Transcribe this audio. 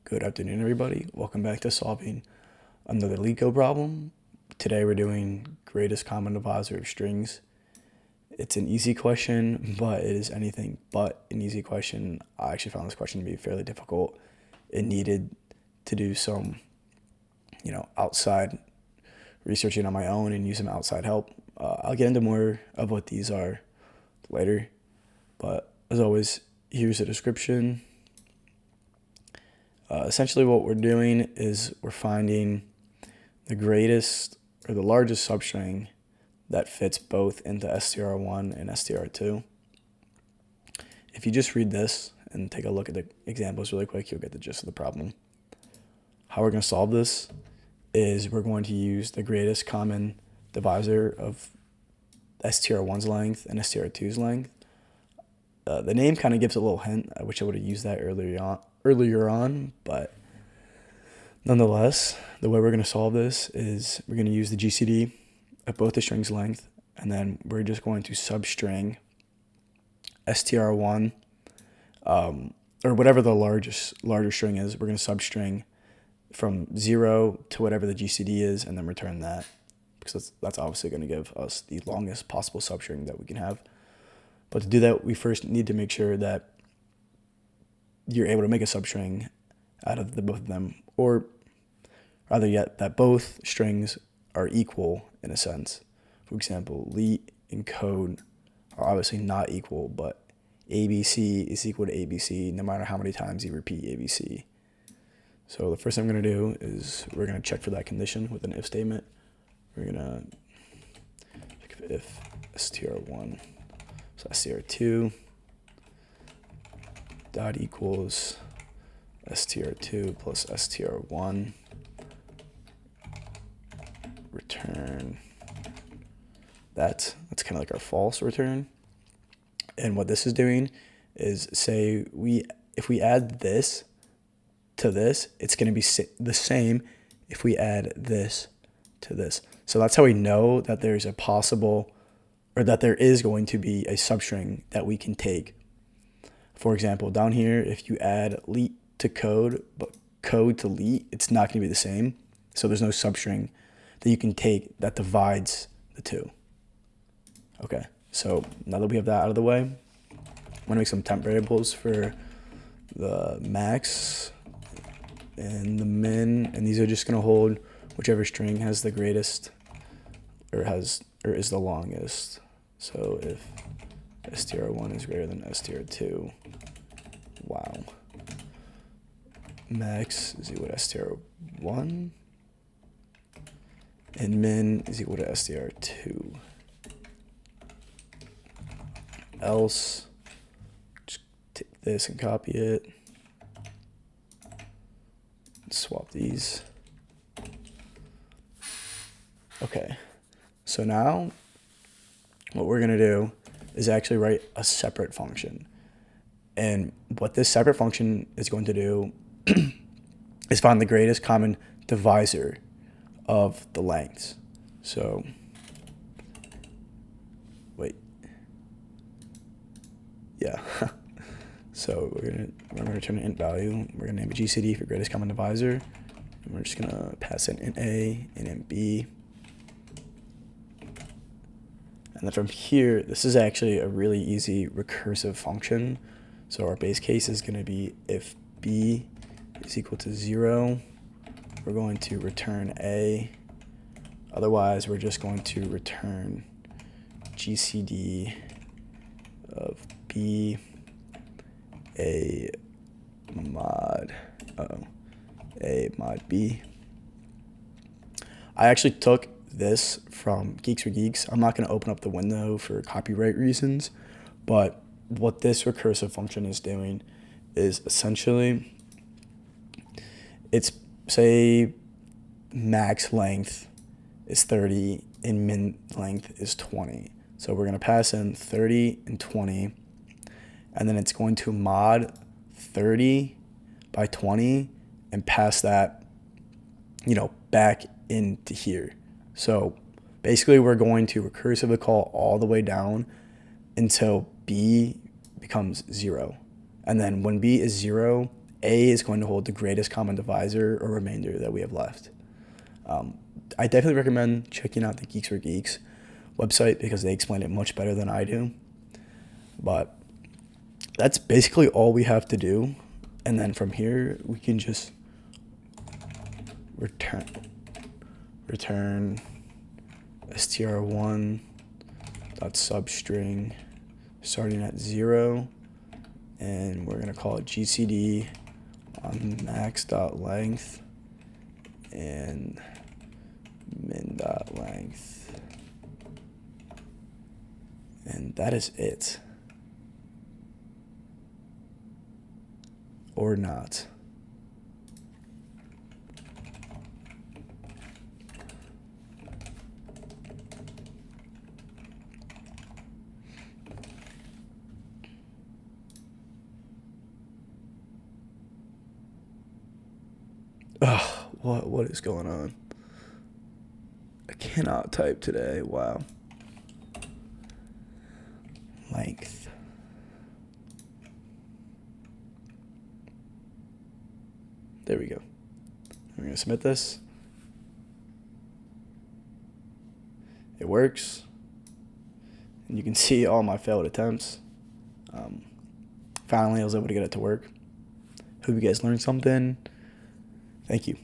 Good afternoon, everybody. Welcome back to solving another LeetCode problem. Today we're doing greatest common divisor of strings. It's an easy question, but it is anything but an easy question. I actually found this question to be fairly difficult. It needed to do some, outside researching on my own and use some outside help. I'll get into more of what these are later, but as always, here's a description. Essentially what we're doing is we're finding the greatest or the largest substring that fits both into str1 and str2. If you just read this and take a look at the examples really quick, you'll get the gist of the problem. How we're going to solve this is we're going to use the greatest common divisor of str1's length and str2's length. The name kind of gives a little hint. I wish I would have used that earlier on, but nonetheless, the way we're going to solve this is we're going to use the GCD of both the strings' length, and then we're just going to substring str1, or whatever the larger string is. We're going to substring from 0 to whatever the GCD is, and then return that, because that's obviously going to give us the longest possible substring that we can have. But to do that, we first need to make sure that you're able to make a substring out of the both of them, or rather yet, that both strings are equal in a sense. For example, Leet and code are obviously not equal, but ABC is equal to ABC no matter how many times you repeat ABC. So the first thing I'm going to do is we're going to check for that condition with an if statement. We're going to check if str1 so str2 dot equals str2 plus str1, return that. That's kind of like our false return. And what this is doing is say if we add this to this, it's going to be the same if we add this to this. So that's how we know that there's a possible, or that there is going to be a substring that we can take. For example, down here, if you add Leet to code, but code to Leet, it's not going to be the same. So there's no substring that you can take that divides the two. Okay, so now that we have that out of the way, I'm going to make some temp variables for the max and the min, and these are just going to hold whichever string has the greatest or is the longest. So if str1 is greater than str2, wow, max is equal to str1 and min is equal to str2. Else, just take this and copy it, swap these. Okay, so now what we're going to do is actually write a separate function. And what this separate function is going to do is find the greatest common divisor of the lengths. So, so we're gonna return an int value. We're gonna name it GCD for greatest common divisor. And we're just gonna pass in int A and int B. And then from here, this is actually a really easy recursive function. So our base case is going to be if B is equal to 0, we're going to return A. Otherwise, we're just going to return GCD of B A mod B. I actually took this from Geeks for Geeks. I'm not going to open up the window for copyright reasons, but what this recursive function is doing is essentially, it's, say, max length is 30 and min length is 20. So we're going to pass in 30 and 20, and then it's going to mod 30 by 20 and pass that, back into here. So basically we're going to recursively call all the way down until B becomes 0. And then when B is 0, A is going to hold the greatest common divisor or remainder that we have left. I definitely recommend checking out the Geeks for Geeks website because they explain it much better than I do. But that's basically all we have to do. And then from here, we can just return str1.substring starting at 0. And we're going to call it gcd on max.length and min.length. And that is it. Or not. Ugh, what is going on? I cannot type today. Wow. Length. There we go. We're going to submit this. It works. And you can see all my failed attempts. Finally, I was able to get it to work. Hope you guys learned something. Thank you.